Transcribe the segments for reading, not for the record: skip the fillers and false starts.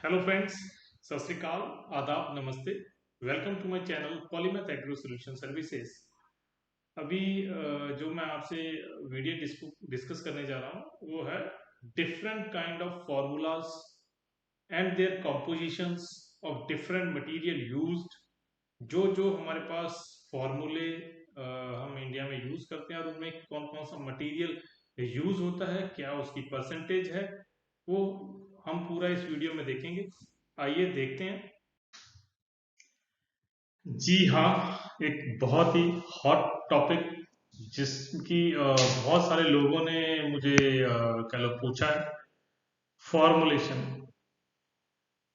Hello friends, सत श्री अकाल, आदाब, नमस्ते। Welcome to my channel Polymath agro solution services. अभी जो मैं आपसे वीडियो डिस्कस करने जा रहा हूँ वो है different kind of formulas and their compositions of different material used. जो जो हमारे पास फार्मूले हम इंडिया में यूज करते हैं और उनमें कौन कौन सा मटेरियल यूज होता है, क्या उसकी परसेंटेज है, वो हम पूरा इस वीडियो में देखेंगे। आइए देखते हैं। जी हाँ, एक बहुत ही हॉट टॉपिक जिसकी बहुत सारे लोगों ने मुझे कह लो पूछा है। फॉर्मुलेशन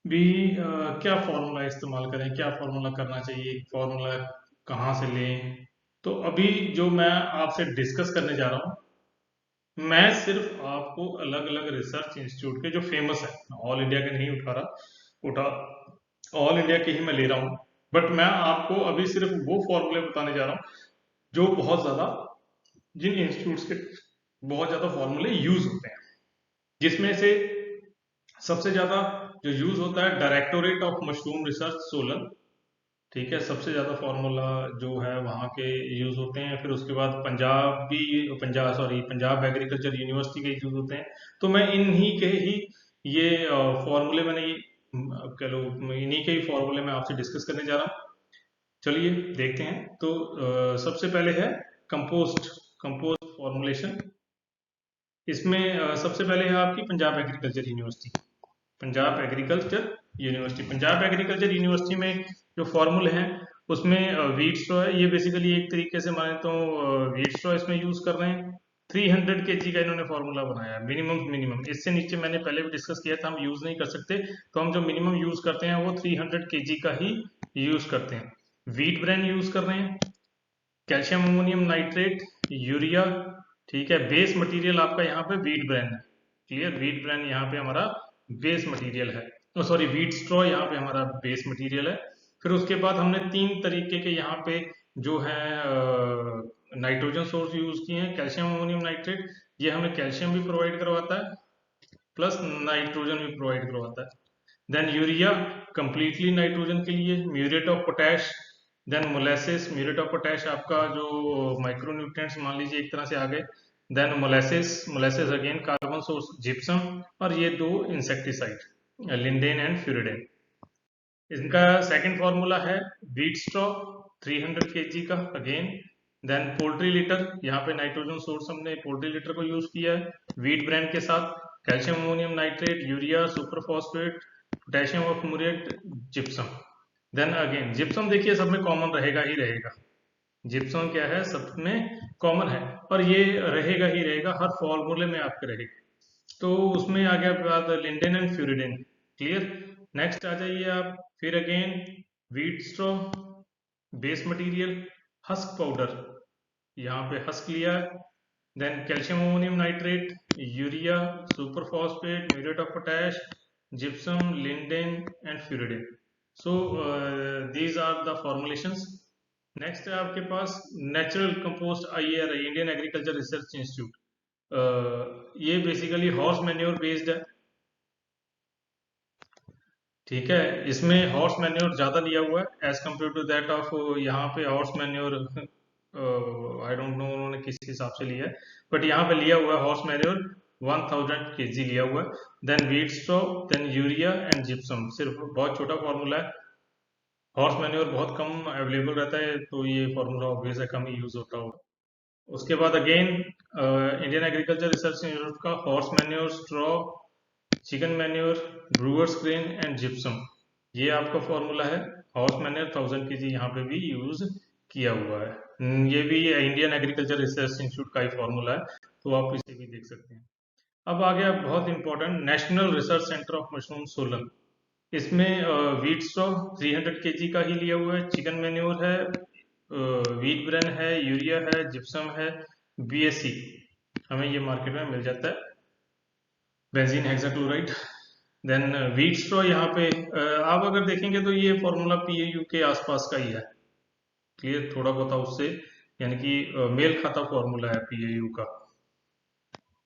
भी क्या फॉर्मूला इस्तेमाल करें, क्या फॉर्मूला करना चाहिए, फॉर्मूला कहाँ से लें। तो अभी जो मैं आपसे डिस्कस करने जा रहा हूँ, मैं सिर्फ आपको अलग अलग रिसर्च इंस्टीट्यूट के जो फेमस है, ऑल इंडिया के नहीं उठा ऑल इंडिया के ही मैं ले रहा हूँ। बट मैं आपको अभी सिर्फ वो फॉर्मूले बताने जा रहा हूँ जो बहुत ज्यादा, जिन इंस्टीट्यूट्स के बहुत ज्यादा फॉर्मूले यूज होते हैं, जिसमें से सबसे ज्यादा जो यूज होता है directorate of mushroom research Solan. ठीक है, सबसे ज्यादा फार्मूला जो है वहाँ के यूज होते हैं। फिर उसके बाद पंजाब एग्रीकल्चर यूनिवर्सिटी के यूज होते हैं। तो मैं इन्हीं के ही ये फॉर्मूले मैंने ये कह लो इन्हीं के ही फॉर्मूले मैं आपसे डिस्कस करने जा रहा हूँ। चलिए देखते हैं। तो सबसे पहले है कंपोस्ट कंपोस्ट फॉर्मुलेशन। इसमें सबसे पहले है आपकी Punjab agriculture university. Punjab agriculture university में जो फॉर्मूले हैं उसमें वीट स्ट्रॉ है। ये बेसिकली एक तरीके से माने तो वीट स्ट्रॉ इसमें यूज कर रहे हैं। 300 केजी का इन्होंने फॉर्मूला बनाया है, मिनिमम मिनिमम। इससे नीचे मैंने पहले भी डिस्कस किया था, हम यूज नहीं कर सकते। तो हम जो मिनिमम यूज करते हैं वो 300 केजी का ही यूज करते हैं। वीट ब्रेन यूज कर रहे हैं, कैल्शियम अमोनियम नाइट्रेट, यूरिया। ठीक है, बेस मटेरियल आपका यहाँ पे वीट ब्रेन है। क्लियर, वीट ब्रेन यहाँ पे हमारा बेस मटेरियल है। सॉरी, वीट स्ट्रॉ यहाँ पे हमारा बेस मटेरियल है। फिर उसके बाद हमने 3 तरीके के यहाँ पे जो है नाइट्रोजन सोर्स यूज किए हैं। कैल्शियम अमोनियम नाइट्रेट, ये हमें कैल्शियम भी प्रोवाइड करवाता है प्लस नाइट्रोजन भी प्रोवाइड करवाता है। देन यूरिया, कंप्लीटली नाइट्रोजन के लिए। Muriate of potash, then molasses. Muriate of potash आपका जो माइक्रो न्यूट्रिएंट्स मान लीजिए एक तरह से आ गए। Then molasses, molasses again carbon source gypsum. और ये दो इंसेक्टिसाइड, लिंडेन एंड फ्यूरिडेन। इनका सेकंड फार्मूला है वीट स्ट्रॉ 300 केजी का अगेन। देन पोल्ट्री लिटर, यहाँ पे नाइट्रोजन सोर्स हमने पोल्ट्री लिटर को यूज किया है वीट ब्रांड के साथ। Calcium ammonium nitrate, urea, super phosphate, potassium ऑक्मोरेट, जिप्सम। देन अगेन जिप्सम देखिए सब में कॉमन रहेगा ही रहेगा। जिप्सम क्या है, सब में कॉमन है और ये रहेगा ही रहेगा, हर फॉर्मूले में आपके रहेगा। तो उसमें आ गया बात lindane and furadan. Clear. Next आ जाइए आप। फिर again wheat straw base material, husk powder, यहाँ पे हस्क लिया है। Then calcium ammonium nitrate, urea, super phosphate, muriate of potash, gypsum, lindane and furadan. So these are the formulations. Next है आपके पास natural compost, IAR, Indian agriculture research institute. ये basically horse manure based है। ठीक है, इसमें horse manure ज्यादा लिया हुआ है as compare to that of यहाँ पे horse manure I don't know उन्होंने किस हिसाब से लिया है, बट यहाँ पे लिया हुआ है हॉर्स मैन्योर 1000 केजी लिया हुआ है। Then wheat straw, then urea and gypsum. सिर्फ बहुत छोटा फॉर्मूला है, हॉर्स मैन्योर बहुत कम अवेलेबल रहता है तो ये फॉर्मूला ऑब्वियस है कम ही यूज होता होगा। उसके बाद again Indian agriculture research institute का horse manure, straw, chicken manure, brewers grain and gypsum, ये आपका फॉर्मूला है। हॉर्स मैन्योर 1000 केजी यहाँ पे भी यूज किया हुआ है। ये भी इंडियन एग्रीकल्चर रिसर्च इंस्टीट्यूट का ही फॉर्मूला है, तो आप इसे भी देख सकते हैं। अब आ गया बहुत important, national research centre of mushroom Solan. इसमें वीट स्ट्रॉ 300 केजी का ही लिया हुआ है, चिकन मैन्योर है, वीट ब्रेन है, यूरिया है, जिप्सम है, BSC हमें ये मार्केट में मिल जाता है, benzene hexachloride. Then wheat straw यहाँ पे आप अगर देखेंगे तो ये फॉर्मूला PAU के आसपास का ही है। क्लियर, थोड़ा बहुत उससे यानी कि मेल खाता फॉर्मूला है PAU का।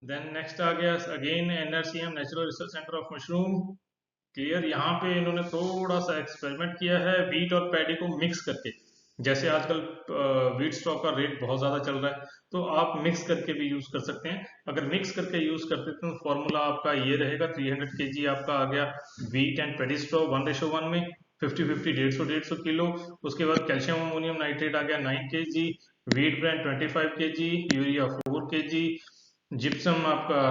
देन नेक्स्ट आ गया again NRCM, natural research centre of mushroom. Clear. यहाँ पे इन्होंने थोड़ा सा एक्सपेरिमेंट किया है वीट और पैडी को मिक्स करके। जैसे आजकल वीट स्टॉक का रेट बहुत ज़्यादा चल रहा है, तो आप मिक्स करके भी यूज़ कर सकते हैं। अगर मिक्स करके यूज़ करते हैं तो फॉर्मूला आपका ये रहेगा, 300 kg आपका आ गया वीट एंड पैडी स्टॉक 1:1 में, 50-50 150 किलो। उसके बाद कैल्शियम अमोनियम नाइट्रेट आ गया 9 kg, wheat brand 25 kg, urea 4 kg, gypsum आपका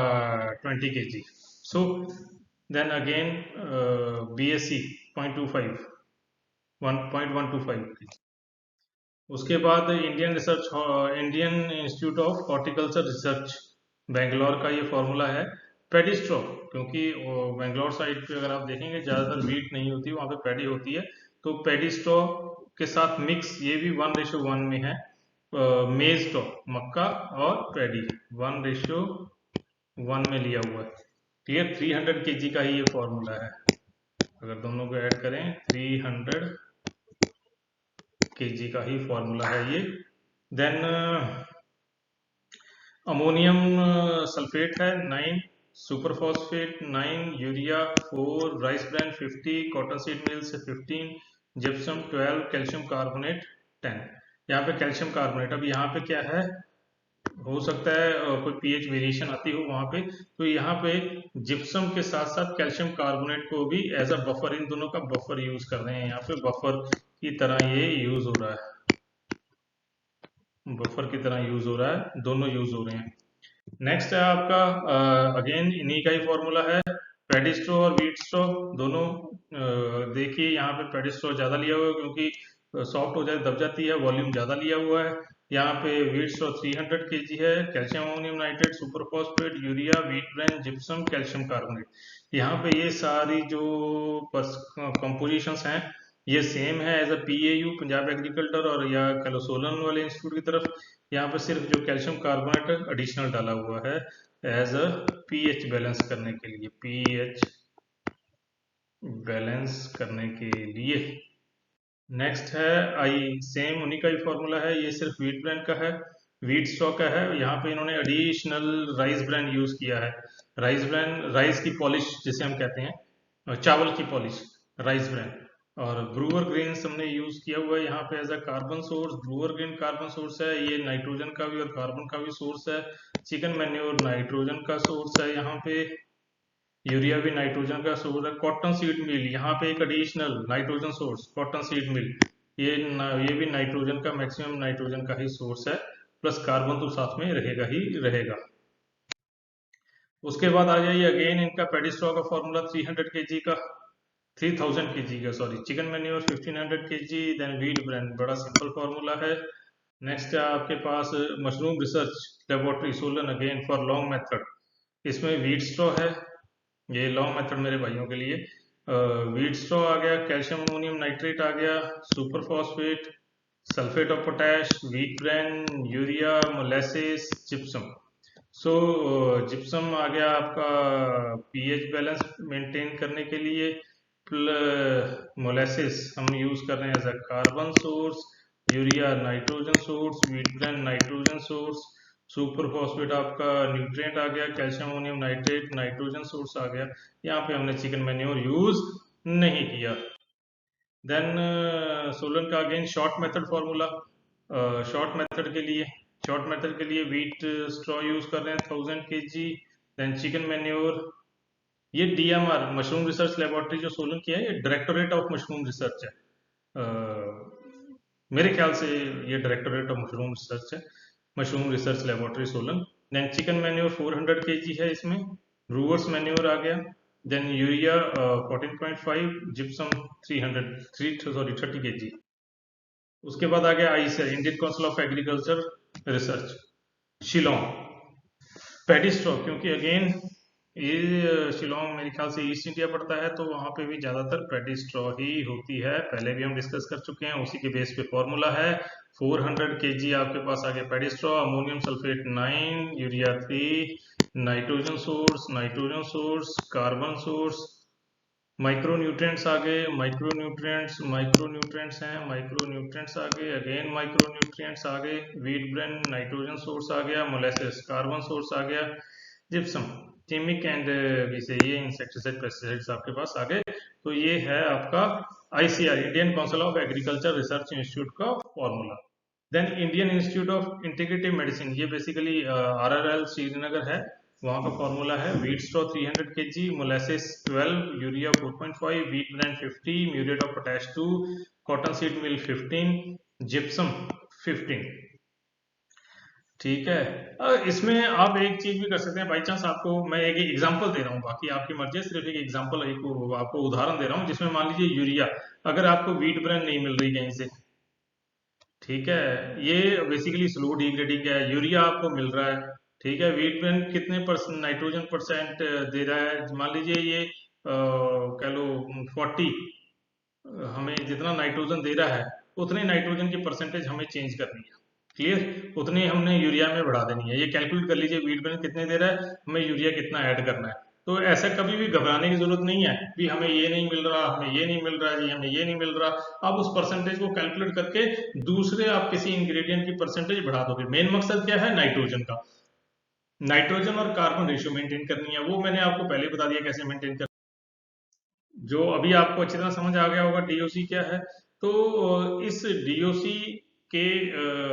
20 kg। सो then again BSc 0.25 1.125। उसके बाद Indian institute of horticulture research Bangalore का ये फॉर्मूला है पेडिस्ट्रो। क्योंकि बेंगलोर साइड पे अगर आप देखेंगे ज़्यादातर वीट नहीं होती, वहाँ पे पैडी होती है, तो पेडिस्ट्रो के साथ मिक्स ये भी 1:1 में है। मेज स्टॉ मक्का और पैडी 1:1 में लिया हुआ है। क्लियर। 300 kg का ही ये फॉर्मूला है। अगर दोनों को ऐड करें 300 kg का ही फॉर्मूला है ये। देन अमोनियम सल्फेट है 9, super phosphate 9, urea 4, rice bran 50, cotton seed meal से 15, जिप्सम 12, कैल्शियम कार्बोनेट 10। यहाँ पे कैल्शियम कार्बोनेट, अब यहाँ पे क्या है, हो सकता है कोई पीएच वेरिएशन आती हो वहां पे, तो यहाँ पे जिप्सम के साथ साथ कैल्शियम कार्बोनेट को भी एज अ बफर, इन दोनों का बफर यूज कर रहे हैं। यहाँ पे बफर की तरह ये यूज हो रहा है, बफर की तरह यूज हो रहा है, दोनों यूज हो रहे हैं। नेक्स्ट है आपका अगेन इन्हीं का ही फॉर्मूला है, पेडिस्ट्रो और वीटस्ट्रो दोनों। देखिए यहाँ पे पेडिस्ट्रो ज्यादा लिया हुआ है क्योंकि सॉफ्ट हो जाए दब जाती है, वॉल्यूम ज्यादा लिया हुआ है। यहाँ पे वीटस्ट्रो 300 kg है, calcium ammonium nitrate, super phosphate, urea, wheat brand, gypsum, calcium carbonate. यहाँ पे ये सारी जो कंपोजिशंस हैं ये सेम है as a PAU Punjab agriculture और या सोलन वाले इंस्टीट्यूट की तरफ। यहाँ पे सिर्फ जो कैल्शियम कार्बोनेट एडिशनल डाला हुआ है एज अ पीएच बैलेंस करने के लिए, पीएच बैलेंस करने के लिए। नेक्स्ट है सेम उन्हीं का ही फॉर्मूला है, ये सिर्फ वीट ब्रांड का है, वीट स्टॉक का है। यहाँ पे इन्होंने एडिशनल राइस ब्रांड यूज किया है, राइस ब्रांड, राइस की पॉलिश जिसे हम कहते हैं, चावल की पॉलिश, राइस ब्रांड। और ब्रूअर ग्रेन्स हमने यूज किया हुआ है यहाँ पे as a carbon source. Brewer grain carbon source है, ये नाइट्रोजन का भी और कार्बन का भी सोर्स है। चिकन मैन्योर नाइट्रोजन का सोर्स है यहाँ पे, यूरिया भी नाइट्रोजन का सोर्स है। कॉटन सीड मिल यहाँ पे एक additional nitrogen source, cotton seed meal, ये भी नाइट्रोजन का, मैक्सिमम नाइट्रोजन का ही सोर्स है, प्लस कार्बन तो साथ में रहेगा ही रहेगा। उसके बाद आ जाइए अगेन इनका पेडिस्ट्रॉ का फॉर्मूला 300 kg का, 3000 kg का sorry, chicken manure 1500 kg, then wheat bran, बड़ा सिंपल फॉर्मूला है। नेक्स्ट है आपके पास mushroom research laboratory Solan again for long method, इसमें वीट स्ट्रॉ है, ये लॉन्ग मेथड मेरे भाइयों के लिए। वीट स्ट्रॉ आ गया, कैल्शियम अमोनियम नाइट्रेट आ गया, super phosphate, sulphate of potash, wheat bran, urea, molasses, gypsum. So gypsum आ गया आपका पीएच बैलेंस मेंटेन करने के लिए, मोलेसिस हम यूज कर रहे हैं as a carbon source, urea nitrogen source, wheat bran nitrogen source, super phosphate आपका न्यूट्रिएंट आ गया, calcium ammonium nitrate nitrogen source आ गया। यहाँ पे हमने चिकन मैन्योर यूज नहीं किया। देन सोलन का again short method formula, short method के लिए वीट स्ट्रॉ यूज कर रहे हैं 1000 kg। देन चिकन मैन्योर, ये DMR मशरूम रिसर्च लेबोरेटरी जो सोलन की है, ये डायरेक्टोरेट ऑफ मशरूम रिसर्च है, मेरे ख्याल से ये डायरेक्टोरेट ऑफ मशरूम रिसर्च है, mushroom research laboratory Solan. Then chicken manure 400 kg है इसमें, ब्रूअर्स मैन्योर आ गया, देन यूरिया 14.5, जिप्सम 30 kg। उसके बाद आ गया ICR Indian council of agriculture research Shillong, paddy straw, क्योंकि अगेन ये शिलोंग मेरे ख्याल से ईस्ट इंडिया पड़ता है, तो वहां पे भी ज्यादातर पेडिस्ट्रॉ ही होती है, पहले भी हम डिस्कस कर चुके हैं, उसी के बेस पे फॉर्मूला है। 400 kg आपके पास आ गया paddy straw, ammonium sulphate 9, urea 3, nitrogen source, carbon source, micronutrients आ गए, माइक्रोन्यूट्रिएंट्स हैं, माइक्रोन्यूट्रिएंट्स आ गए, अगेन माइक्रोन्यूट्रिएंट्स आ गए, वीट ब्रांड नाइट्रोजन सोर्स आ गया, मोलेसिस कार्बन सोर्स आ गया, जिप्सम केमिक एंड वैसे ये इंसेक्टिसाइड पेस्टिसाइड्स आपके पास आ गए। तो ये है आपका ICR, Indian council of agriculture research institute का formula. Then Indian institute of integrative medicine, ये बेसिकली RRL श्रीनगर है, वहाँ का फॉर्मूला है wheat straw 300 kg, molasses 12, urea 4.5, wheat bran 50, muriate of potash 2, cotton seed meal 15, gypsum 15। ठीक है। इसमें आप एक चीज भी कर सकते हैं, बाई चांस आपको मैं एक एग्जांपल दे रहा हूँ, बाकी आपकी मर्जी है, सिर्फ एक एग्जांपल आपको उदाहरण दे रहा हूँ, जिसमें मान लीजिए यूरिया अगर आपको व्हीट ब्रांड नहीं मिल रही कहीं से, ठीक है, ये बेसिकली स्लो डिग्रेडिंग है, यूरिया आपको मिल रहा है, ठीक है, व्हीट ब्रांड कितने परसेंट नाइट्रोजन परसेंट दे रहा है, मान लीजिए ये कह लो 40, हमें जितना नाइट्रोजन दे रहा है उतने नाइट्रोजन की परसेंटेज हमें चेंज करनी है, क्लियर, उतनी हमने यूरिया में बढ़ा देनी है। ये कैलकुलेट कर लीजिए व्हीट ब्रांड कितने दे रहा है, हमें यूरिया कितना ऐड करना है। तो ऐसा कभी भी घबराने की जरूरत नहीं है कि हमें ये नहीं मिल रहा, हमें ये नहीं मिल रहा जी, हमें ये नहीं मिल रहा। आप उस परसेंटेज को कैलकुलेट करके दूसरे आप किसी इंग्रेडिएंट की परसेंटेज बढ़ा दोगे। मेन मकसद क्या है, नाइट्रोजन का, नाइट्रोजन और कार्बन रेशियो मेंटेन करनी है, वो मैंने आपको पहले बता दिया कैसे मेंटेन करना। जो अभी आपको अच्छी तरह समझ आ गया होगा डीओसी क्या है। तो इस डीओसी के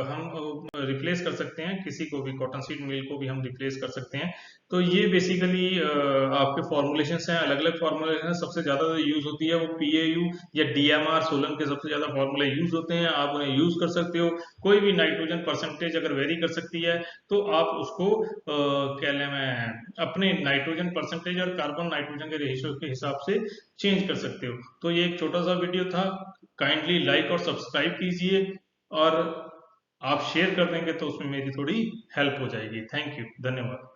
हम रिप्लेस कर सकते हैं किसी को भी, कॉटन सीड मिल को भी हम रिप्लेस कर सकते हैं। तो ये बेसिकली आपके फॉर्मुलेशंस हैं, अलग अलग फॉर्मुलेशन, सबसे ज्यादा यूज होती है वो PAU या DMR, सोलन के सबसे ज्यादा फॉर्मूले यूज होते हैं, आप उन्हें यूज कर सकते हो। कोई भी नाइट्रोजन परसेंटेज अगर वेरी कर सकती है तो आप उसको क्या नाम है, अपने नाइट्रोजन परसेंटेज और कार्बन नाइट्रोजन के रेशियो के हिसाब से चेंज कर सकते हो। तो ये एक छोटा सा वीडियो था, काइंडली लाइक और सब्सक्राइब कीजिए, और आप शेयर कर देंगे तो उसमें मेरी थोड़ी हेल्प हो जाएगी। थैंक यू, धन्यवाद।